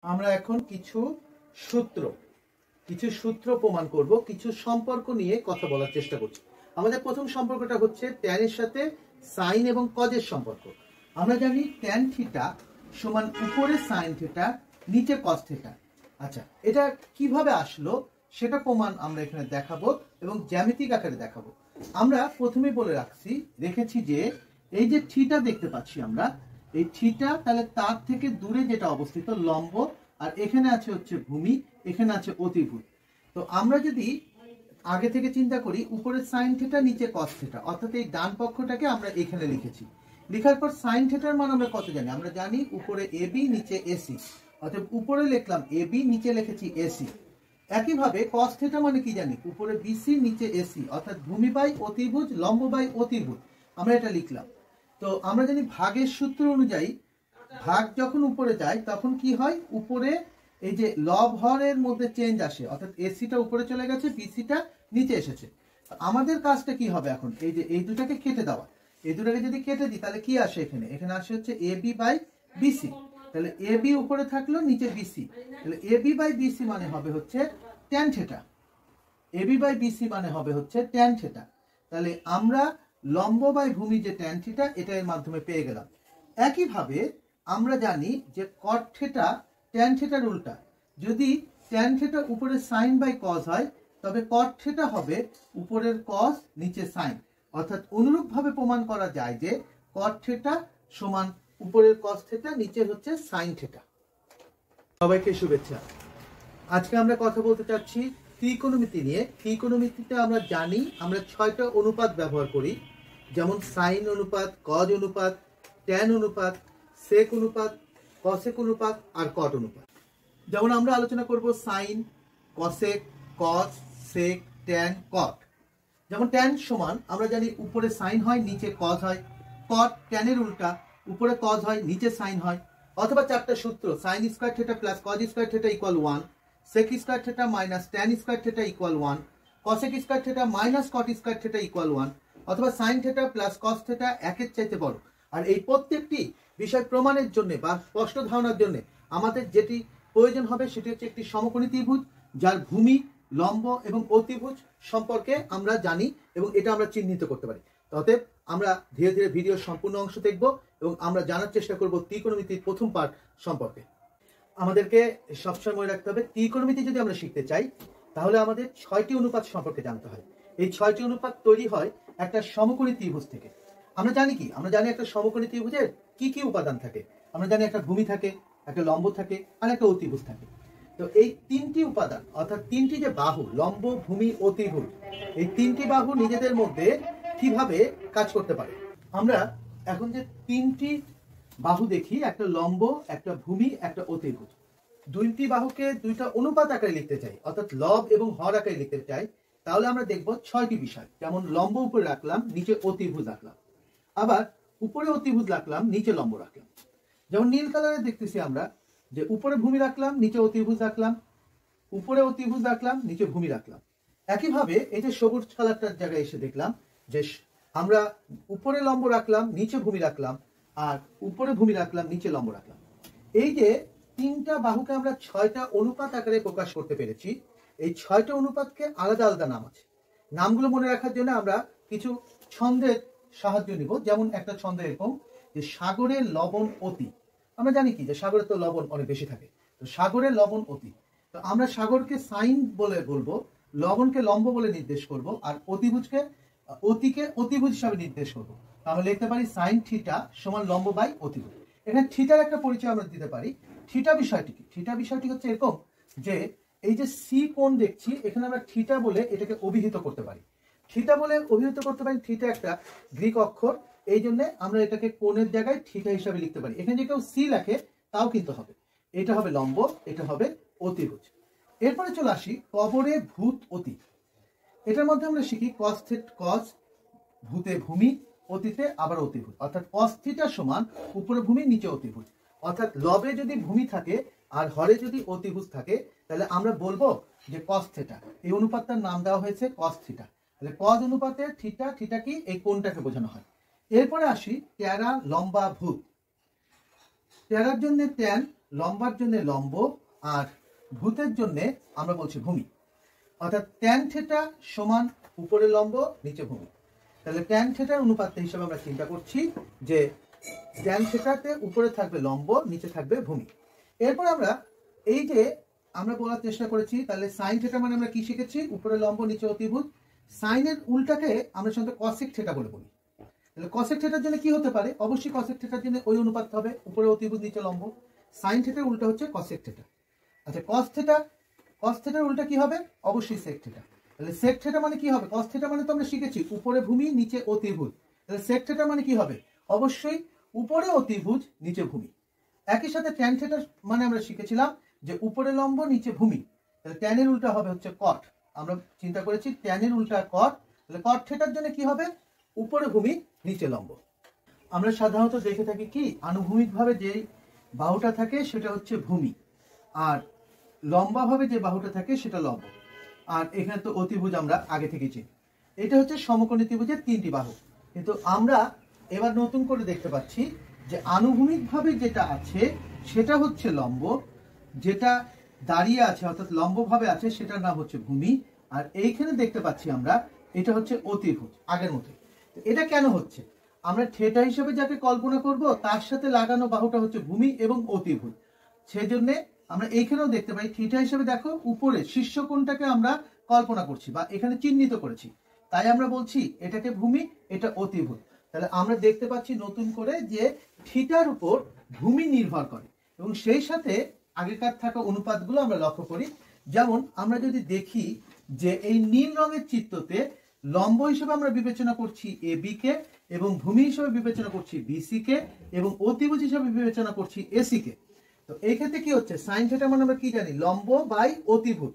আমরা এখন কিছু সূত্র প্রমাণ করব, কিছু সম্পর্ক নিয়ে কথা বলার চেষ্টা করছি। আমাদের প্রথম সম্পর্কটা হচ্ছে ট্যান এর সাথে সাইন এবং কজের সম্পর্ক। আমরা জানি ট্যান থিটা সমান উপরে সাইন থিটা নিচে কস থিটা। আচ্ছা, এটা কিভাবে আসলো সেটা প্রমাণ আমরা এখানে দেখাবো এবং জ্যামিতিক আকারে দেখাবো। আমরা প্রথমে বলে রেখেছি যে এই যে থিটা দেখতে পাচ্ছি আমরা, এই থিটা তাহলে তার থেকে দূরে যেটা অবস্থিত লম্ব, আর এখানে আছে হচ্ছে ভূমি, এখানে আছে অতিভুজ। তো আমরা যদি আগে থেকে চিন্তা করি উপরে সাইন থিটা নিচে কস থিটা, অর্থাৎ এই ডান পক্ষটাকে আমরা এখানে লিখেছি। লেখার পর সাইন থিটার মান আমরা কত জানি? আমরা জানি উপরে এবি নিচে এসি, অর্থাৎ উপরে লিখলাম এবি নিচে লিখেছি এসি। একইভাবে কস থিটা মানে কি জানি? উপরে বিসি নিচে এসি, অর্থাৎ ভূমি বাই অতিভুজ লম্ব বাই অতিভুজ, আমরা এটা লিখলাম। তো আমরা জানি ভাগের সূত্র অনুযায়ী ভাগ যখন উপরে যায় তখন কি হয়? উপরে এই যে লব হরের মধ্যে চেঞ্জ আসে, অর্থাৎ এসিটা উপরে চলে গেছে, বিসিটা নিচে এসেছে। আমাদের কাজটা কি হবে এখন? এই যে এই দুটাকে কেটে দেওয়া। এই দুটাকে যদি কেটে দিই তাহলে কি আসে? এখানে আসে হচ্ছে এবি বাই বিসি। তাহলে এবি উপরে থাকলো, নিচে বিসি, তাহলে এবি বাই বিসি মানে হবে হচ্ছে tan theta. AB by BC মানে হবে হচ্ছে ট্যান থিটা। তাহলে আমরা লম্ব বাই ভূমি যে ট্যান থিটা, এটা এর মাধ্যমে পেয়ে গেলাম। একইভাবে আমরা জানি যে কট থিটা ট্যান থিটার উল্টা। যদি ট্যান থিটা উপরে সাইন বাই কস হয়, তবে কট থিটা হবে উপরের কস নিচে সাইন। অর্থাৎ অনুরূপভাবে প্রমাণ করা যায় যে কট থিটা সমান উপরের কস থিটা নিচে হচ্ছে সাইন থিটা। সবাইকে শুভেচ্ছা। আজকে আমরা কথা বলতে চাচ্ছি ত্রিকোণমিতি নিয়ে। ত্রিকোণমিতিতে আমরা জানি আমরা 6টা অনুপাত ব্যবহার করি, যেমন সাইন অনুপাত, কজ অনুপাত, ট্যান অনুপাত, সেক অনুপাত, কসেক অনুপাত আর কট অনুপাত। যেমন আমরা আলোচনা করব সাইন, কসেক, কস, সেক, ট্যান, কট। যেমন ট্যান সমান আমরা জানি উপরে সাইন হয় নিচে কস হয়। কট ট্যানের উল্টা, উপরে কস হয় নিচে সাইন হয়। অথবা 4টা সূত্র, sine square theta plus cos square theta equal 1, sec square theta minus tan square theta equal 1, cosec square theta minus cot square theta equal 1, অথবা sine theta plus cos theta একের চাইতে বড়। আর এই প্রত্যেকটি বিষয় প্রমাণের জন্য বা স্পষ্ট ধারণার জন্য আমাদের যেটি প্রয়োজন হবে সেটি হচ্ছে একটি সমকোণী ত্রিভুজ যার ভূমি, লম্ব এবং অতিভুজ সম্পর্কে আমরা জানি এবং এটা আমরা চিহ্নিত করতে পারি। অতএব আমরা ধীরে ধীরে ভিডিওর সম্পূর্ণ অংশ দেখব এবং আমরা জানার চেষ্টা করব ত্রিকোণমিতির প্রথম পার্ট সম্পর্কে। আমাদেরকে সবসময় মনে রাখতে হবে, ত্রিকোণমিতি যদি আমরা শিখতে চাই তাহলে আমাদের 6টি অনুপাত সম্পর্কে জানতে হয়। এই 6টি অনুপাত তৈরি হয় একটা সমকোণী ত্রিভুজ থেকে। আমরা জানি কি? আমরা জানি একটা সমকোণী ত্রিভুজের কি কি উপাদান থাকে। আমরা জানি একটা ভূমি থাকে, একটা লম্ব থাকে আর একটা অতিভুজ থাকে। তো এই 3টি উপাদান, অর্থাৎ 3টি যে বাহু, লম্ব, ভূমি, অতিভুজ, এই 3টি বাহু নিজেদের মধ্যে কিভাবে কাজ করতে পারে। আমরা এখন যে 3টি বাহু দেখি, একটা লম্ব, একটা ভূমি, একটা অতিভুজ। 2টি বাহুকে 2টা অনুপাত আকারে লিখতে চাই, অর্থাৎ লব এবং হর আকারে লিখতে চাই, তাহলে আমরা দেখব 6টি বিষয়। যেমন লম্ব উপরে রাখলাম, নিচে অতিভুজ রাখলাম, আবার উপরে অতিভুজ রাখলাম, নিচে লম্ব রাখলাম। যেমন নীল কালারে দেখতেছি আমরা যে উপরে ভূমি রাখলাম, নিচে অতিভুজ রাখলাম, উপরে অতিভুজ রাখলাম, নিচে ভূমি রাখলাম। একইভাবে এই যে সবুজ কালারটার জায়গায় এসে দেখলাম যে আমরা উপরে লম্ব রাখলাম, নিচে ভূমি রাখলাম, আর উপরে ভূমি রাখলাম, নিচে লম্ব রাখলাম। এই যে 3টা বাহুকে আমরা 6টা অনুপাত আকারে প্রকাশ করতে পেরেছি। এই 6টা অনুপাতকে আলাদা আলাদা নাম আছে। নামগুলো মনে রাখার জন্য আমরা কিছু ছন্দের সাহায্য নিব। যেমন একটা ছন্দ এরকম যে সাগরের লবণ অতি। আমরা জানি কি যে সাগরে তো লবণ অনেক বেশি থাকে, তো সাগরের লবণ অতি। তো আমরা সাগরকে সাইন বলে বলবো, লবণকে লম্ব বলে নির্দেশ করব, আর অতিকে অতিভুজ হিসাবে নির্দেশ করব। আমরা লিখতে পারি সাইন থিটা সমান লম্ব বাই অতিভুজ। এখানে থিটার একটা পরিচয় আমরা দিতে পারি। থিটা বিষয়টি কি? থিটা বিষয়টি হচ্ছে এরকম যে এই যে সি কোণ দেখছি, এখানে আমরা থিটা বলে এটাকে অভিহিত করতে পারি। থিটা বলে অভিহিত করতে পারি। থিটা একটা গ্রিক অক্ষর, এই জন্য আমরা এটাকে কোণের জায়গায় থিটা হিসাবে লিখতে পারি। এখানে যে কেউ সি লেখে তাও কিন্তু হবে। এটা হবে লম্ব, এটা হবে অতিভুজ। এরপরে চলে আসি কবরে ভূত অতি। এটার মধ্যে আমরা শিখি কস, ভূতে ভূমি, অতিতে আবার অতিভুজ। অর্থাৎ কস থিটা সমান উপরে ভূমি, নিচে অতিভুজ। অর্থাৎ লবে যদি ভূমি থাকে আর হরে যদি অতিভুজ থাকে, তাহলে আমরা বলবো যে কস থিটা। এই অনুপাতটার নাম দেওয়া হয়েছে কস থিটা। তাহলে কস অনুপাতে থিটা, থিটা কি? এই কোণটাকে বোঝানো হয়। এরপরে আসি ট্যারা, লম্বা, ভূত। ট্যারার জন্য ট্যান, লম্বার জন্য লম্ব, আর ভূতের জন্য আমরা বলছি ভূমি। অর্থাৎ ট্যান থিটা সমান উপরে লম্ব নিচে ভূমি। তাহলে ট্যান থিটার অনুপাত হিসেবে আমরা চিন্তা করছি যে ট্যান থিটাতে উপরে থাকবে লম্ব, নিচে থাকবে ভূমি। এরপর আমরা এই যে আমরা বলার চেষ্টা করেছি, তাহলে সাইন থিটা মানে আমরা কি শিখেছি? উপরে লম্ব নিচে অতিভুজ। সাইনের উল্টাকে আমরা সাধারণত কসেক থিটা বলে বলি। তাহলে কসেক থিটার জন্য কি হতে পারে? অবশ্যই কসেক থিটার জন্য ওই অনুপাত হবে, উপরে অতিভুজ নিচে লম্ব। সাইন থিটার উল্টা হচ্ছে কসেক থিটা। আচ্ছা, কস থিটার উল্টা কি হবে? অবশ্যই সেক থিটা। তাহলে সেক থিটা মানে কি হবে? কস থিটা মানে তো আমরা শিখেছি উপরে ভূমি নিচে অতিভুজ। তাহলে সেক থিটা মানে কি হবে? অবশ্যই উপরে অতিভুজ নিচে ভূমি। একই সাথে ট্যান থিটা মানে আমরা শিখেছিলাম যে উপরে লম্ব নিচে ভূমি। তাহলে ট্যানের উল্টা হবে হচ্ছে কট। আমরা চিন্তা করেছি ট্যানের উল্টা কট। তাহলে কট থিটার জন্য কি হবে? উপরে ভূমি নিচে লম্ব। আমরা সাধারণত দেখে থাকি কি আনুভূমিকভাবে যে বাহুটা থাকে সেটা হচ্ছে ভূমি, আর লম্বাভাবে যে বাহুটা থাকে সেটা লম্ব। আর এখানে তো অতিভুজ আমরা আগে থেকে চিনি। এটা হচ্ছে সমকোণী ত্রিভুজের তিনটি বাহু। কিন্তু আমরা এবার নতুন করে দেখতে পাচ্ছি যে আনুভূমিকভাবে যেটা আছে সেটা হচ্ছে লম্ব, যেটা দাঁড়িয়ে আছে অর্থাৎ লম্বভাবে আছে সেটার নাম হচ্ছে ভূমি। আর এইখানে দেখতে পাচ্ছি আমরা এটা হচ্ছে অতিভুজ আগের মতো। এটা কেন হচ্ছে? আমরা থিটা হিসেবে যাকে কল্পনা করব তার সাথে লাগানো বাহুটা হচ্ছে ভূমি এবং অতিভুজ। সেজন্য আমরা এইখানেও দেখতে পাই থিটা হিসেবে দেখো উপরে শীর্ষ কোণটাকে আমরা কল্পনা করছি বা এখানে চিহ্নিত করেছি, তাই আমরা বলছি এটাকে ভূমি, এটা অতিভুজ। তাহলে আমরা দেখতে পাচ্ছি নতুন করে যে থিটার উপর ভূমি নির্ভর করে এবং সেই সাথে আগেকার থাকা অনুপাতগুলো আমরা লক্ষ্য করি। যেমন আমরা যদি দেখি যে এই নীল রঙের চিত্রতে লম্ব হিসেবে আমরা বিবেচনা করছি এ বি কে, এবং ভূমি হিসেবে বিবেচনা করছি বিসি কে, এবং অতিভুজ হিসেবে বিবেচনা করছি এসি কে। তো এই ক্ষেত্রে কি হচ্ছে? সাইন থিটা মানে আমরা কি জানি? লম্ব বাই অতিভুজ।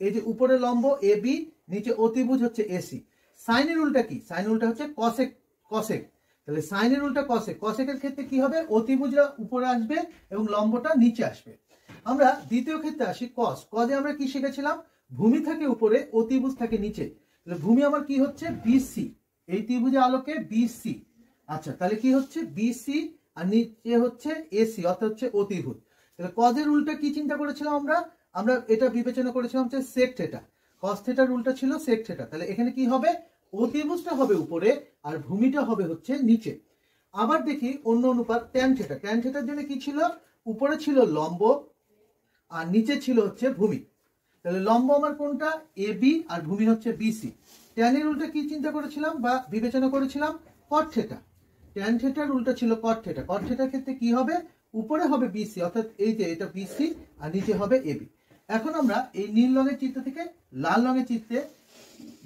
এই যে উপরে লম্ব এ বি, নিচে অতিভুজ হচ্ছে এসি। সাইনের উল্টা কি? সাইনের উল্টা হচ্ছে কসেক। কসেক তাহলে সাইনের উল্টা কসেক। কসেকের ক্ষেত্রে কি হবে? অতিভুজরা উপরে আসবে এবং লম্বটা নিচে আসবে। আমরা দ্বিতীয় ক্ষেত্রে আসি কস। কজে আমরা কি শিখেছিলাম? ভূমি থাকে উপরে, অতিভুজ থাকে নিচে। তাহলে ভূমি আমার কি হচ্ছে? বিসি। এই ত্রিভুজের আলোকে বিসি। আচ্ছা, তাহলে কি হচ্ছে? বিসি আর নিচে হচ্ছে এসি অর্থাৎ হচ্ছে অতিভুজ। তাহলে কজের উল্টা কি চিন্তা করেছিলাম আমরা? আমরা এটা বিবেচনা করেছিলাম হচ্ছে সেক থিটা। কস থিটার উল্টা ছিল সেক থিটা। তাহলে এখানে কি হবে? অতিভুজটা হবে উপরে আর ভূমিটা হবে হচ্ছে নিচে। আবার দেখি অন্য অনুপাত ট্যান থিটা। ট্যান থিটার জন্য কি ছিল? উপরে ছিল লম্ব আর নিচে ছিল হচ্ছে ভূমি। তাহলে লম্ব আমার কোনটা? এ বি, আর ভূমি হচ্ছে বিসি। ট্যানের উল্টা কি চিন্তা করেছিলাম বা বিবেচনা করেছিলাম? কট থিটা। ট্যান থিটার উল্টা ছিল কট থিটা। কট থিটার ক্ষেত্রে কি হবে? উপরে হবে বিসি অর্থাৎ এই যে এটা বিসি আর নিচে হবে এবি। এখন আমরা এই নীল রঙের চিত্র থেকে লাল রঙের চিত্রে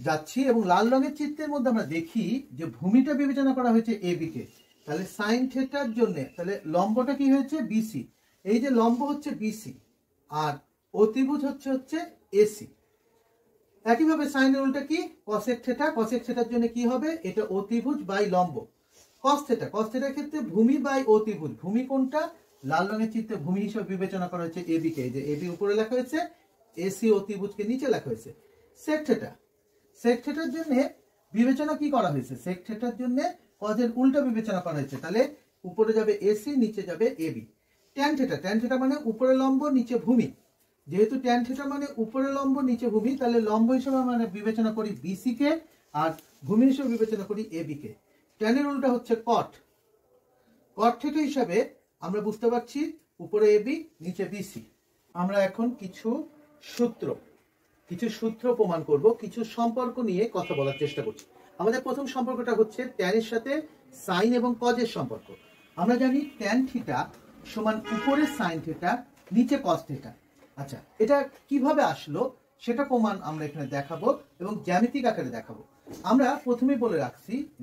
যাচ্ছি এবং লাল রঙের চিত্রের মধ্যে আমরা দেখি যে ভূমিটা বিবেচনা করা হয়েছে এবি কে। তাহলে সাইন থিটার জন্য তাহলে লম্বটা কি হয়েছে? বিসি। এই যে লম্ব হচ্ছে বিসি আর অতিভুজ হচ্ছে এসি। একইভাবে সাইনের উল্টা কি? Cosec theta. কসেক থিটার জন্য কি হবে? এটা অতিভুজ বাই লম্ব। Cos theta. কস থিটার ক্ষেত্রে ভূমি বাই অতিভুজ। ভূমি কোনটা? লাল রঙের চিত্রে ভূমি হিসেবে বিবেচনা করা হয়েছে এবি কে। যে এবি উপরে লেখা হয়েছে, এসি অতিভুজকে নিচে লেখা হয়েছে। Sec theta. সেক থিটার জন্য বিবেচনা কি করা হয়েছে? সেক থিটার জন্য কজের উল্টা বিবেচনা করা হয়েছে। তাহলে উপরে যাবে এসি, নিচে যাবে AB. Tan theta. Tan theta মানে উপরে লম্ব নিচে ভূমি। যেহেতু ট্যান থিটা মানে উপরে লম্ব নিচে ভূমি, তাহলে লম্ব হিসেবে আমরা বিবেচনা করি বিসি কে আর ভূমি হিসেবে বিবেচনা করি এবি কে। ট্যানের উল্টা হচ্ছে কট। কট থিটা হিসাবে আমরা বুঝতে পারছি উপরে এবি নিচে বিসি। আমরা এখন কিছু সূত্র প্রমাণ করব, কিছু সম্পর্ক নিয়ে কথা বলার চেষ্টা করছি। আমাদের প্রথম সম্পর্কটা হচ্ছে ট্যানের সাথে সাইন এবং কজের সম্পর্ক। আমরা জানি ট্যান থিটা সমান উপরে সাইন থিটা নিচে কস থিটা। আচ্ছা, এটা কিভাবে আসলো সেটা প্রমাণ আমরা এখানে দেখাবো এবং জ্যামিতিক আকারে দেখাবো। আমরা প্রথমেই বলে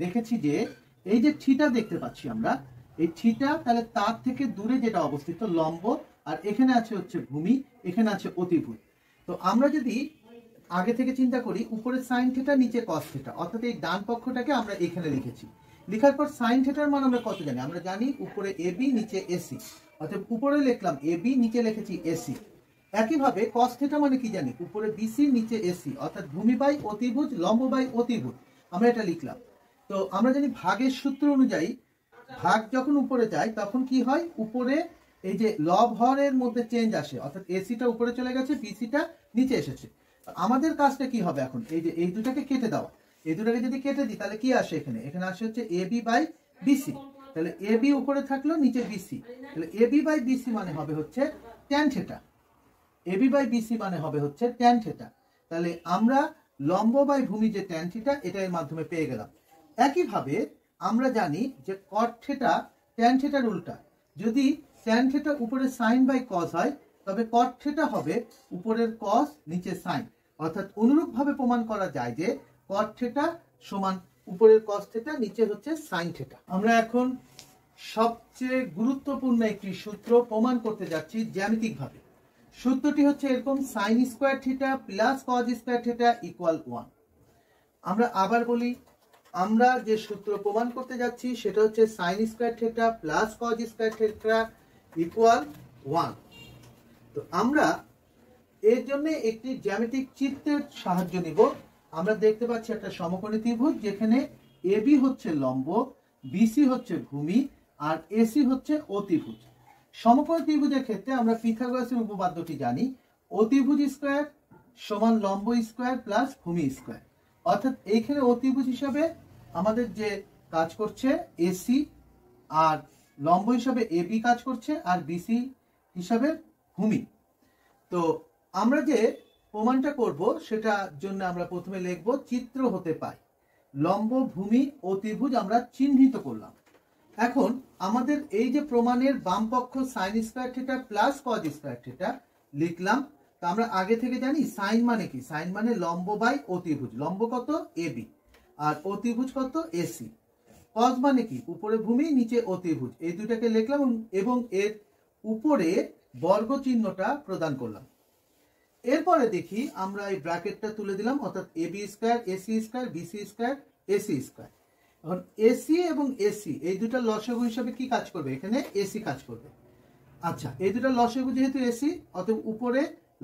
রেখেছি যে এই যে থিটা দেখতে পাচ্ছি আমরা, এই থিটা তাহলে তার থেকে দূরে যেটা অবস্থিত লম্ব, আর এখানে আছে হচ্ছে ভূমি, এখানে আছে অতিভুজ। তো আমরা যদি আগে থেকে চিন্তা করি উপরে সাইন থিটা নিচে কস থিটা, অর্থাৎ এই ডান পক্ষটাকে আমরা এখানে লিখেছি। লেখার পর সাইন থিটার মান আমরা কত জানি? আমরা জানি উপরে এবি নিচে এসি, অর্থাৎ উপরে লিখলাম এবি, নিচে লিখেছি এসি। একইভাবে কস থিটা মানে কি জানি? উপরে বিসি নিচে এসি, অর্থাৎ ভূমি বাই অতিভুজ, লম্ব বাই অতিভুজ। আমরা এটা লিখলাম। তো আমরা জানি ভাগের সূত্র অনুযায়ী ভাগ যখন উপরে যায় তখন কি হয়? উপরে এই যে লব হরের মধ্যে চেঞ্জ আসে, অর্থাৎ এসিটা উপরে চলে গেছে, বিসিটা নিচে এসেছে। আমাদের কাজটা কি হবে এখন, এই যে এই দুটাকে কেটে দেওয়া। এই দুটাকে যদি কেটে দিই তাহলে কি আসে, এখানে আসে হচ্ছে এবি বাই বিসি। তাহলে এবি উপরে থাকলো, নিচে বিসি। তাহলে এবি বাই বিসি মানে হবে হচ্ছে tan theta. AB by BC মানে হবে হচ্ছে ট্যান থিটা। তাহলে আমরা লম্ব বাই ভূমি যে ট্যান থিটা, এটা এর মাধ্যমে পেয়ে গেলাম। একইভাবে আমরা জানি যে কট থিটা ট্যান থিটার উল্টা। যদি ট্যান থিটা উপরে সাইন বাই কস হয়, তবে কট থিটা হবে উপরের কস নিচে সাইন। অর্থাৎ অনুরূপভাবে প্রমাণ করা যায় যে কট থিটা সমান উপরের কস থিটা, নিচে হচ্ছে সাইন থিটা। আমরা এখন সবচেয়ে গুরুত্বপূর্ণ একটি সূত্র প্রমাণ করতে যাচ্ছি জ্যামিতিকভাবে। সূত্রটি হচ্ছে এরকম, sine square theta plus cos square theta equal 1। আমরা আবার বলি, আমরা যে সূত্র প্রমাণ করতে যাচ্ছি সেটা হচ্ছে sine square theta plus cos square theta equal 1। তো আমরা এর জন্য একটি জ্যামিতিক চিত্রের সাহায্য নিব। আমরা দেখতে পাচ্ছি একটা সমকোণী ত্রিভুজ, যেখানে এবি হচ্ছে লম্ব, বিসি হচ্ছে ভূমি, আর এসি হচ্ছে অতিভুজ। সমকোণী ত্রিভুজের ক্ষেত্রে আমরা পিথাগোরাসের উপপাদ্যটি জানি, অতিভুজ স্কোয়ার সমান লম্ব স্কোয়ার প্লাস ভূমি স্কোয়ার। অর্থাৎ এইখানে অতিভুজ হিসাবে আমাদের যে কাজ করছে এসি, আর লম্ব হিসাবে এবি কাজ করছে, আর বিসি হিসাবে ভূমি। তো আমরা যে প্রমাণটা করব সেটার জন্য আমরা প্রথমে লিখব চিত্র হতে পাই লম্ব ভূমি অতিভুজ আমরা চিহ্নিত করলাম। এখন আমাদের এই যে প্রমাণের বাম পক্ষ sine square theta plus cos square theta লিখলাম। তো আমরা আগে থেকে জানি সাইন মানে কি, সাইন মানে লম্ব বাই অতিভুজ। লম্ব কত, এবি, আর অতিভুজ কত, এসি। কজ মানে কি, উপরে ভূমি নিচে অতিভুজ। এই দুটাকে লিখলাম এবং এর উপরে বর্গ চিহ্নটা প্রদান করলাম। এরপরে দেখি আমরা এই ব্র্যাকেটটা তুলে দিলাম, অর্থাৎ AB square AC square BC square AC square. এখন এসি এবং এসি এই দুটা লসাগু হিসাবে কি কাজ করবে, এখানে এসি কাজ করবে। আচ্ছা, এই দুটা লসাগু যেহেতু এসি, অতএব উপরে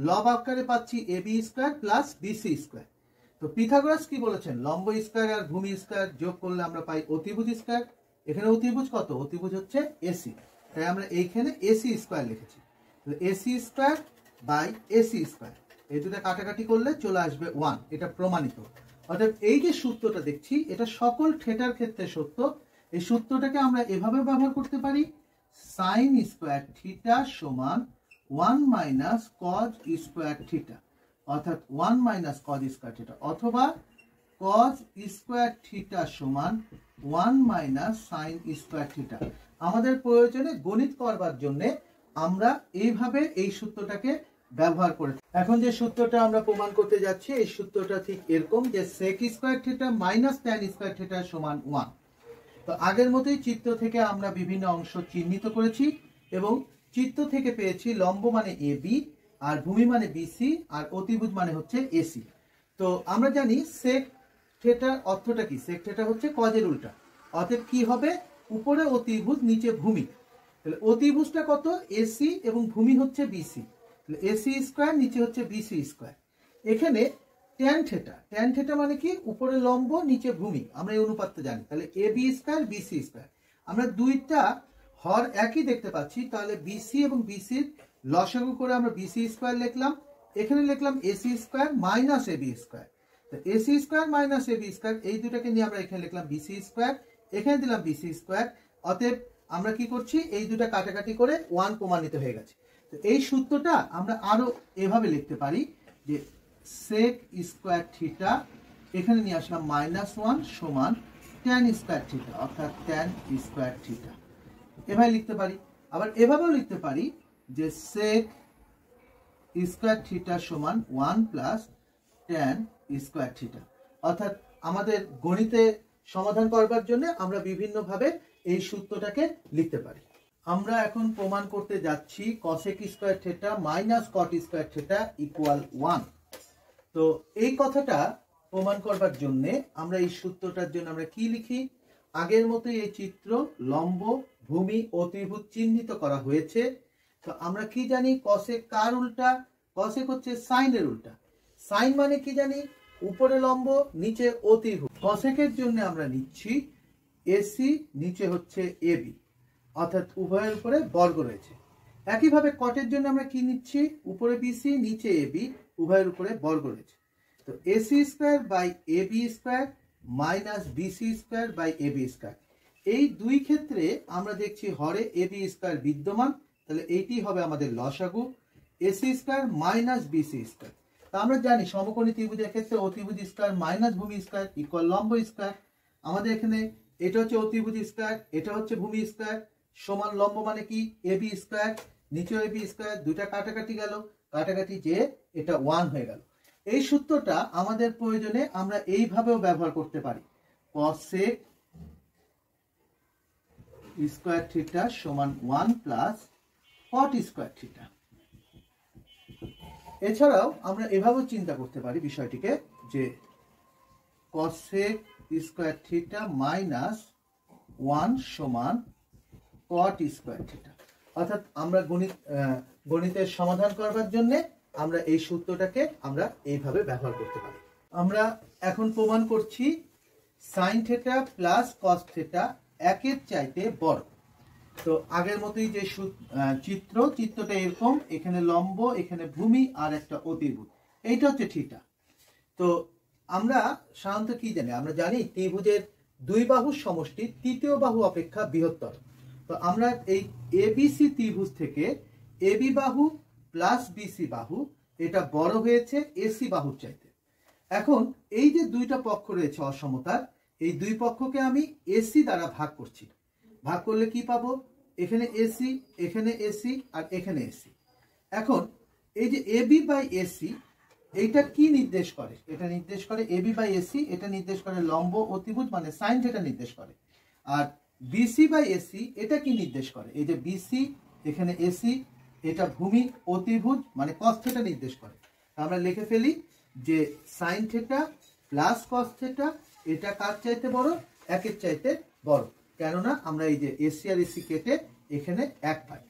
লব আকারে পাচ্ছি AB square plus BC square. তো পিথাগোরাস কি বলেছেন, লম্ব স্কোয়ার আর ভূমি স্কোয়ার যোগ করলে আমরা পাই অতিভুজ স্কোয়ার। এখানে অতিভুজ কত, অতিভুজ হচ্ছে এসি, তাই আমরা এইখানে এসি স্কোয়ার লিখেছি। AC square by AC square, এই দুটা কাটাকাটি করলে চলে আসবে 1। এটা প্রমাণিত। অর্থাৎ এই যে সূত্রটা দেখছি এটা সকল থিটার ক্ষেত্রে সত্য। এই সূত্রটাকে আমরা এভাবে ব্যবহার করতে পারি, সাইন স্কোয়ার থিটা সমান 1 মাইনাস কজ স্কোয়ার থিটা, অর্থাৎ 1 মাইনাস কজ স্কোয়ার থিটা, অথবা কজ স্কোয়ার থিটা সমান 1 মাইনাস সাইন স্কোয়ার থিটা। আমাদের প্রয়োজনে গণিত করবার জন্য আমরা এইভাবে এই সূত্রটাকে ব্যবহার করে। এখন যে সূত্রটা আমরা প্রমাণ করতে যাচ্ছি এই সূত্রটা ঠিক এরকম, যে sec square theta minus tan square theta সমান 1। তো আগের মতোই চিত্র থেকে আমরা বিভিন্ন অংশ চিহ্নিত করেছি এবং চিত্র থেকে পেয়েছি লম্ব মানে এবি, আর ভূমি মানে বিসি, আর অতিভুজ মানে হচ্ছে এসি। তো আমরা জানি সেক থিটার অর্থটা কি, সেক থিটা হচ্ছে কজের উল্টা। অতএব কি হবে, উপরে অতিভুজ নিচে ভূমি। তাহলে অতিভুজটা কত, এসি, এবং ভূমি হচ্ছে বিসি। এসি স্কোয়ার নিচে হচ্ছে বিসি স্কোয়ার। এখানে ট্যান থিটা, ট্যান থিটা মানে কি, উপরে লম্ব নিচে ভূমি, আমরা এই অনুপাতটা জানি। তাহলে A B square BC square, আমরা দুইটা হর একই দেখতে পাচ্ছি, তাহলে বিসি এবং বিসির লসাগু করে আমরা বিসি স্কোয়ার লিখলাম। এখানে লিখলাম AC square minus AB square. তো AC square minus AB square এই দুটাকে নিয়ে আমরা এখানে লিখলাম বিসি স্কোয়ার, এখানে দিলাম বিসি স্কোয়ার। অতএব আমরা কি করছি, এই দুটা কাটাকাটি করে 1 প্রমাণিত হয়ে গেছে। তো এই সূত্রটা আমরা আরো এভাবে লিখতে পারি যে সেক স্কোয়ার থিটা, এখানে নিয়ে আসলাম -1 সমান ট্যান স্কোয়ার থিটা, অর্থাৎ ট্যান স্কোয়ার থিটা। এভাবে লিখতে পারি। আবার এভাবেও লিখতে পারি যে সেক স্কোয়ার থিটা সমান 1 প্লাস ট্যান স্কোয়ার থিটা। অর্থাৎ আমাদের গণিতে সমাধান করবার জন্য আমরা বিভিন্নভাবে এই সূত্রটাকে লিখতে পারি। আমরা এখন প্রমাণ করতে যাচ্ছি cosec square theta minus cot square theta equal 1। তো এই কথাটা প্রমাণ করবার জন্য আমরা এই সূত্রটার জন্য আমরা কি লিখি, আগের মতোই এই চিত্র লম্ব ভূমি অতিভুজ চিহ্নিত করা হয়েছে। তো আমরা কি জানি, কসেক কার উল্টা, কসেক হচ্ছে সাইনের উল্টা। সাইন মানে কি জানি, উপরে লম্ব নিচে অতিভুজ। কসেকের জন্য আমরা নিচ্ছি এসি, নিচে হচ্ছে এবি, অর্থাৎ উভয়ের উপরে বর্গ রয়েছে। একইভাবে কটের জন্য আমরা কি নিচ্ছি, উপরে বিসি নিচে এবি উভয়ের উপরে বর্গ রয়েছে, তো AC square by AB square minus BC square by AB square. এই দুই ক্ষেত্রে আমরা দেখছি হরে এবি স্কোয়ার বিদ্যমান, তাহলে এইটি হবে আমাদের লসাগু, AC square minus BC square. তা আমরা জানি সমকোণী ত্রিভুজের ক্ষেত্রে অতিভুজ স্কোয়ার মাইনাস ভূমি স্কোয়ার ইকুয়াল লম্ব স্কোয়ার। আমাদের এখানে এটা হচ্ছে অতিভুজ স্কোয়ার, এটা হচ্ছে ভূমি স্কোয়ার, সমান লম্ব মানে কি এবি স্কোয়ার, নিচে এবি স্কোয়ার, দুইটা কাটাকাটি গেল, কাটাকাটি যে এটা 1 হয়ে গেল। এই সূত্রটা আমাদের প্রয়োজনে আমরা এইভাবেও ব্যবহার করতে পারি, cos sec স্কোয়ার থিটা সমান 1 প্লাস cot স্কোয়ার থিটা। এছাড়াও আমরা এভাবেও চিন্তা করতে পারি বিষয়টিকে যে cos sec square theta minus 1 সমান cot স্কোয়ার থিটা। অর্থাৎ আমরা গণিতের সমাধান করবার জন্য আমরা এই সূত্রটাকে আমরা এইভাবে ব্যবহার করতে পারি। আমরা এখন প্রমাণ করছি sin theta plus cos theta একের চাইতে বড়। তো আগের মতোই যে চিত্রটা এরকম, এখানে লম্ব, এখানে ভূমি আর একটা অতিভুজ, এইটা হচ্ছে থিটা। তো আমরা সাধারণত কি জানি, আমরা জানি ত্রিভুজের দুই বাহুর সমষ্টি তৃতীয় বাহু অপেক্ষা বৃহত্তর। তো আমরা এই এবিসি ত্রিভুজ থেকে এবি বাহু প্লাস বিসি বাহু এটা বড় হয়েছে এসি বাহুর চাইতে। এখন এই যে দুইটা পক্ষ রয়েছে অসমতার, এই দুই পক্ষকে আমি এসি দ্বারা ভাগ করছি। ভাগ করলে কি পাবো, এখানে এসি, এখানে এসি আর এখানে এসি। এখন এই যে এবি বাই এসি এইটা কি নির্দেশ করে, এটা নির্দেশ করে এবি বাই এসি, এটা নির্দেশ করে লম্ব অতিভুজ মানে সাইন থিটা নির্দেশ করে। আর বিসি বাই এসি এটা কি নির্দেশ করে, এই যে বিসি এখানে এসি এটা ভূমি অতিভুজ মানে কস থিটা নির্দেশ করে। আমরা লিখে ফেলি যে sign theta plus cos theta এটা কার চাইতে বড়, একের চাইতে বড়, কেননা আমরা এই যে এসি আর এসি কেটে এখানে 1 পাই।